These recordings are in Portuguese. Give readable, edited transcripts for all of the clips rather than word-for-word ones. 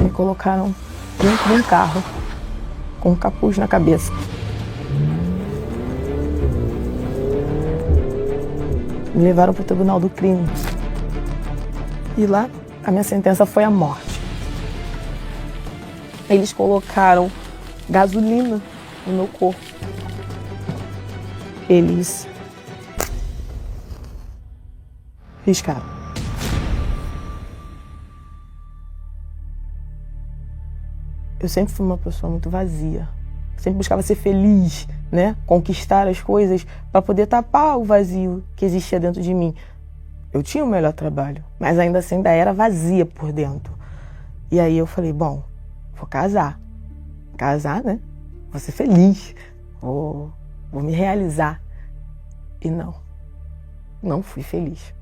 Me colocaram dentro de um carro, com um capuz na cabeça. Me levaram para o Tribunal do Crime. E lá, a minha sentença foi a morte. Eles colocaram gasolina no meu corpo. Eles riscaram. Eu sempre fui uma pessoa muito vazia. Sempre buscava ser feliz, né? Conquistar as coisas para poder tapar o vazio que existia dentro de mim. Eu tinha o melhor trabalho, mas ainda assim ainda era vazia por dentro. E aí eu falei, bom, vou casar. Casar, né? Vou ser feliz. Vou me realizar. E não fui feliz.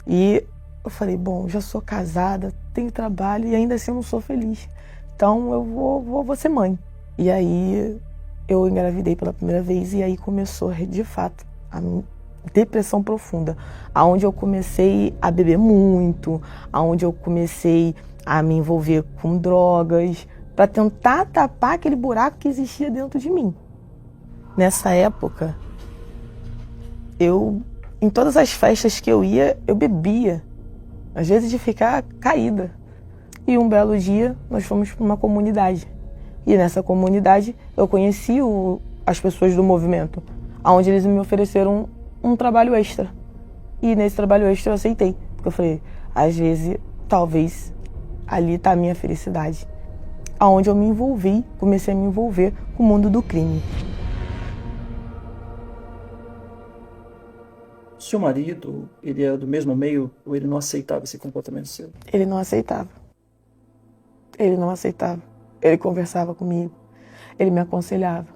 E eu falei, bom, já sou casada, tenho trabalho e ainda assim eu não sou feliz. Então eu vou ser mãe. E aí eu engravidei pela primeira vez e aí começou de fato a depressão profunda, aonde eu comecei a beber muito, aonde eu comecei a me envolver com drogas, para tentar tapar aquele buraco que existia dentro de mim. Nessa época, em todas as festas que eu ia, eu bebia, às vezes de ficar caída. E um belo dia, nós fomos para uma comunidade. E nessa comunidade, eu conheci as pessoas do movimento, onde eles me ofereceram um trabalho extra. E nesse trabalho extra eu aceitei, porque eu falei, às vezes, talvez, ali está a minha felicidade. Onde eu me envolvi, comecei a me envolver com o mundo do crime. Seu marido, ele era do mesmo meio ou ele não aceitava esse comportamento seu? Ele não aceitava. Ele não aceitava. Ele conversava comigo. Ele me aconselhava.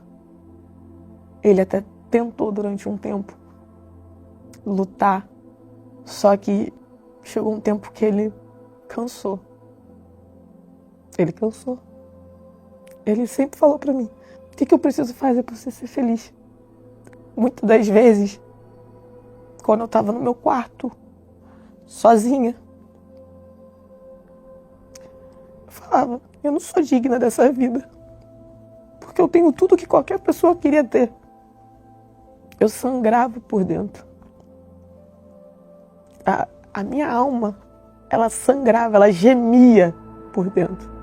Ele até tentou durante um tempo lutar. Só que chegou um tempo que ele cansou. Ele cansou. Ele sempre falou pra mim, o que eu preciso fazer pra você ser feliz? Muitas das vezes, quando eu tava no meu quarto, sozinha, eu falava, eu não sou digna dessa vida. Porque eu tenho tudo que qualquer pessoa queria ter. Eu sangrava por dentro. A minha alma, ela sangrava, ela gemia por dentro.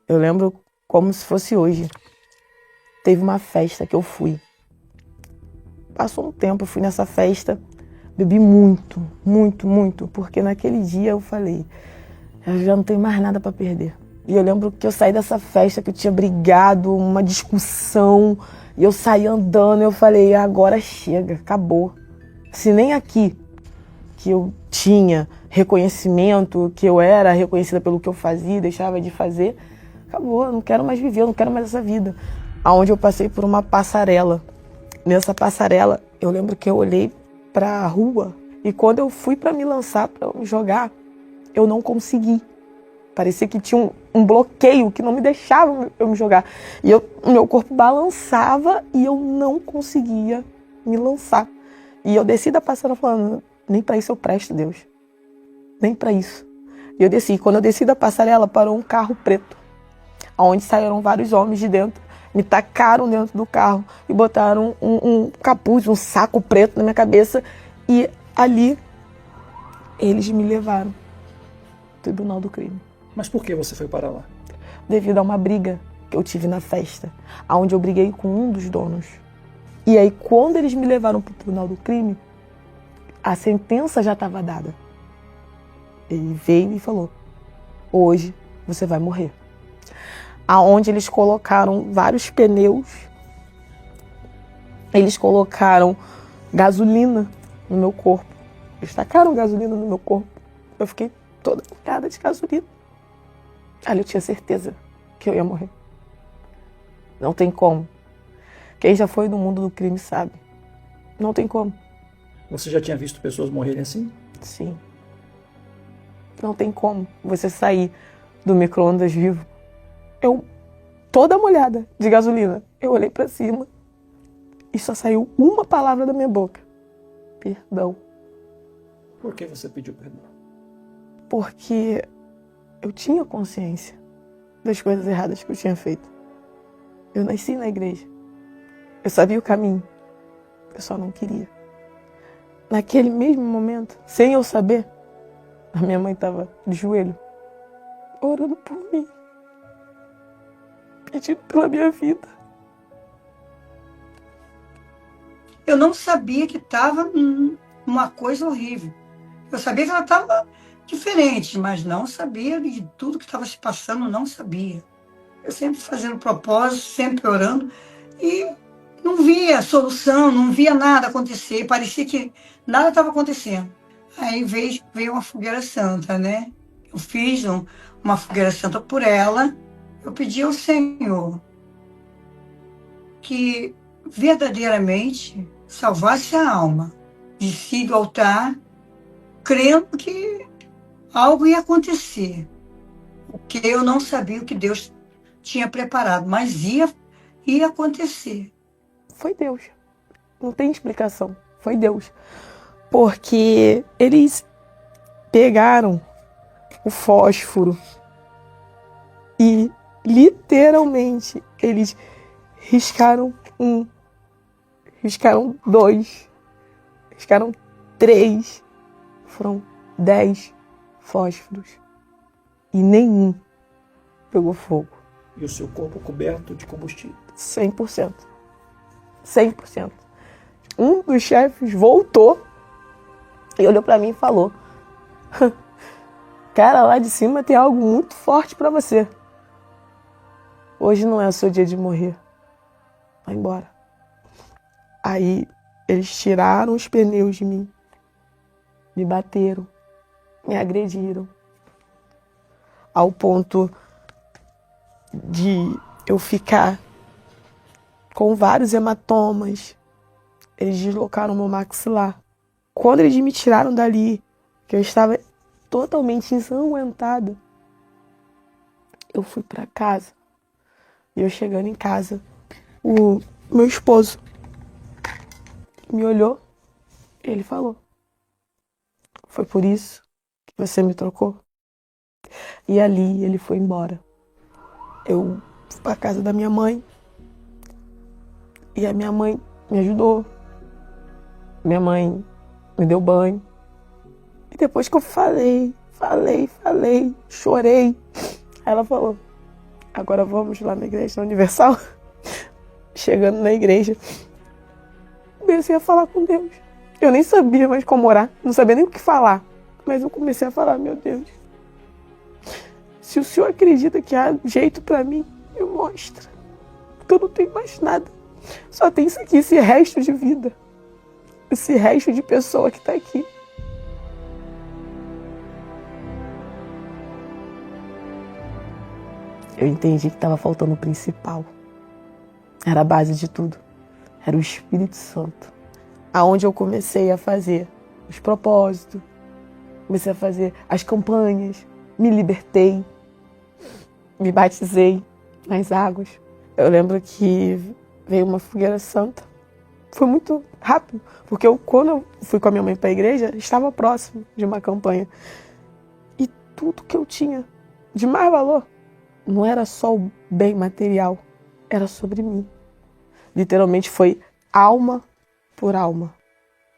Eu lembro como se fosse hoje. Teve uma festa que eu fui. Passou um tempo, eu fui nessa festa, bebi muito, muito, muito, porque naquele dia eu falei, eu já não tenho mais nada para perder. E eu lembro que eu saí dessa festa, que eu tinha brigado, uma discussão, e eu saí andando, e eu falei, agora chega, acabou. Se nem aqui, que eu tinha reconhecimento, que eu era reconhecida pelo que eu fazia, deixava de fazer, acabou, eu não quero mais viver, eu não quero mais essa vida. Aonde eu passei por uma passarela. Nessa passarela, eu lembro que eu olhei para a rua, e quando eu fui para me lançar, para me jogar, eu não consegui. Parecia que tinha um bloqueio que não me deixava eu me jogar. E o meu corpo balançava e eu não conseguia me lançar. E eu desci da passarela falando, nem para isso eu presto, Deus. Nem para isso. E eu desci. Quando eu desci da passarela, parou um carro preto, onde saíram vários homens de dentro. Me tacaram dentro do carro e botaram um capuz, um saco preto na minha cabeça. E ali, eles me levaram ao Tribunal do Crime. Mas por que você foi para lá? Devido a uma briga que eu tive na festa, onde eu briguei com um dos donos. E aí, quando eles me levaram para o Tribunal do Crime, a sentença já estava dada. Ele veio e falou, hoje você vai morrer. Aonde eles colocaram vários pneus, eles colocaram gasolina no meu corpo. Eles tacaram gasolina no meu corpo. Eu fiquei toda molhada de gasolina. Ali eu tinha certeza que eu ia morrer. Não tem como. Quem já foi no mundo do crime sabe. Não tem como. Você já tinha visto pessoas morrerem assim? Sim. Não tem como você sair do micro-ondas vivo. Eu, toda molhada de gasolina, eu olhei pra cima e só saiu uma palavra da minha boca. Perdão. Por que você pediu perdão? porque eu tinha consciência das coisas erradas que eu tinha feito. Eu nasci na igreja. Eu sabia o caminho. Eu só não queria. Naquele mesmo momento, sem eu saber, a minha mãe estava de joelho, orando por mim, pedindo pela minha vida. Eu não sabia que estava uma coisa horrível. Eu sabia que ela estava diferente, mas não sabia de tudo que estava se passando, não sabia. Eu sempre fazendo propósito, sempre orando, e não via solução, não via nada acontecer, parecia que nada estava acontecendo. Aí veio uma fogueira santa, né? Eu fiz uma fogueira santa por ela, eu pedi ao Senhor que verdadeiramente salvasse a alma, desci do altar, crendo que algo ia acontecer, porque eu não sabia o que Deus tinha preparado, mas ia acontecer. Foi Deus. Não tem explicação. Foi Deus. Porque eles pegaram o fósforo e literalmente eles riscaram 1, riscaram 2, riscaram 3. Foram 10 fósforos e nenhum pegou fogo. E o seu corpo coberto de combustível. 100%. 100%. Um dos chefes voltou e olhou pra mim e falou: cara, lá de cima tem algo muito forte pra você. Hoje não é o seu dia de morrer. Vai embora. Aí eles tiraram os pneus de mim, me bateram, me agrediram, ao ponto de eu ficar com vários hematomas. Eles deslocaram meu maxilar. Quando eles me tiraram dali, que eu estava totalmente ensanguentada, eu fui para casa. E eu chegando em casa, o meu esposo me olhou e ele falou: foi por isso que você me trocou? E ali ele foi embora. Eu fui para casa da minha mãe e a minha mãe me ajudou. Minha mãe me deu banho. E depois que eu falei, chorei, ela falou: agora vamos lá na igreja na Universal. Chegando na igreja, comecei a falar com Deus. Eu nem sabia mais como orar, não sabia nem o que falar. Mas eu comecei a falar: meu Deus, se o Senhor acredita que há jeito pra mim, me mostra. Porque eu não tenho mais nada. Só tem isso aqui, esse resto de vida. Esse resto de pessoa que tá aqui. Eu entendi que estava faltando o principal. Era a base de tudo. Era o Espírito Santo. Aonde eu comecei a fazer os propósitos, comecei a fazer as campanhas, me libertei, me batizei nas águas. Eu lembro que veio uma fogueira santa. Foi muito rápido, porque quando eu fui com a minha mãe para a igreja, estava próximo de uma campanha. E tudo que eu tinha de mais valor não era só o bem material, era sobre mim. Literalmente foi alma por alma,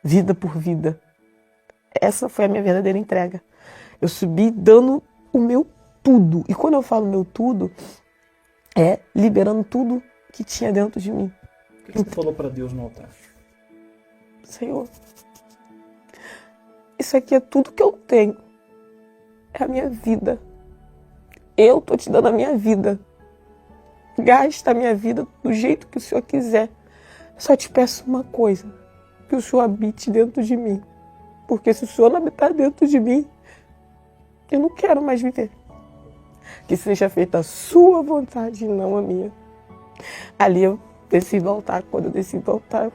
vida por vida. Essa foi a minha verdadeira entrega. Eu subi dando o meu tudo. E quando eu falo meu tudo, é liberando tudo que tinha dentro de mim. O que você falou para Deus no altar? Senhor, isso aqui é tudo que eu tenho. É a minha vida. Eu tô te dando a minha vida. Gasta a minha vida do jeito que o Senhor quiser. Só te peço uma coisa: que o Senhor habite dentro de mim. Porque se o Senhor não habitar dentro de mim, eu não quero mais viver. Que seja feita a sua vontade e não a minha. Ali eu desci do altar. Quando eu desci do altar,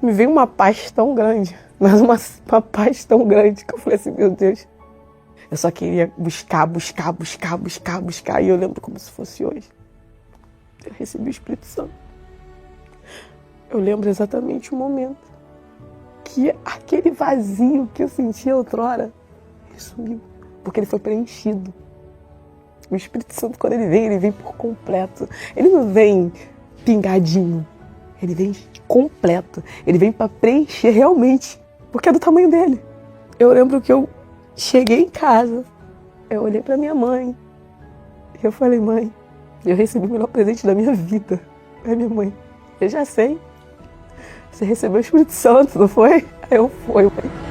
me veio uma paz tão grande. Mas uma paz tão grande que eu falei assim: meu Deus. Eu só queria buscar. E eu lembro como se fosse hoje. Eu recebi o Espírito Santo. Eu lembro exatamente o momento que aquele vazio que eu sentia outrora sumiu. porque ele foi preenchido. O Espírito Santo, quando ele vem por completo. Ele não vem pingadinho, ele vem completo. Ele vem para preencher realmente, porque é do tamanho dele. Eu lembro que eu cheguei em casa, eu olhei para minha mãe e eu falei: mãe, eu recebi o melhor presente da minha vida. Aí minha mãe: eu já sei, você recebeu o Espírito Santo, não foi? Aí eu: fui, mãe.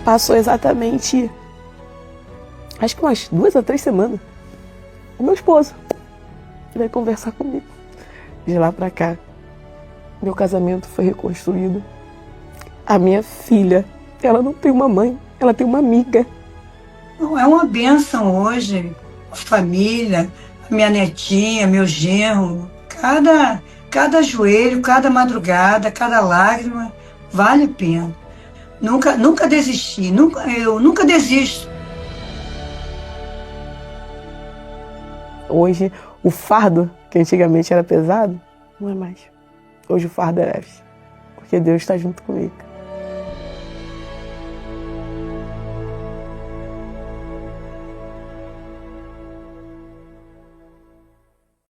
Passou exatamente, acho que umas 2 a 3 semanas. O meu esposo veio conversar comigo. De lá pra cá, meu casamento foi reconstruído. A minha filha, ela não tem uma mãe, ela tem uma amiga. Não, é uma bênção hoje. A família, a minha netinha, meu genro. Cada joelho, cada madrugada, cada lágrima, vale a pena. Nunca desisti, eu nunca desisto. Hoje, o fardo, que antigamente era pesado, não é mais. Hoje o fardo é leve, porque Deus está junto comigo.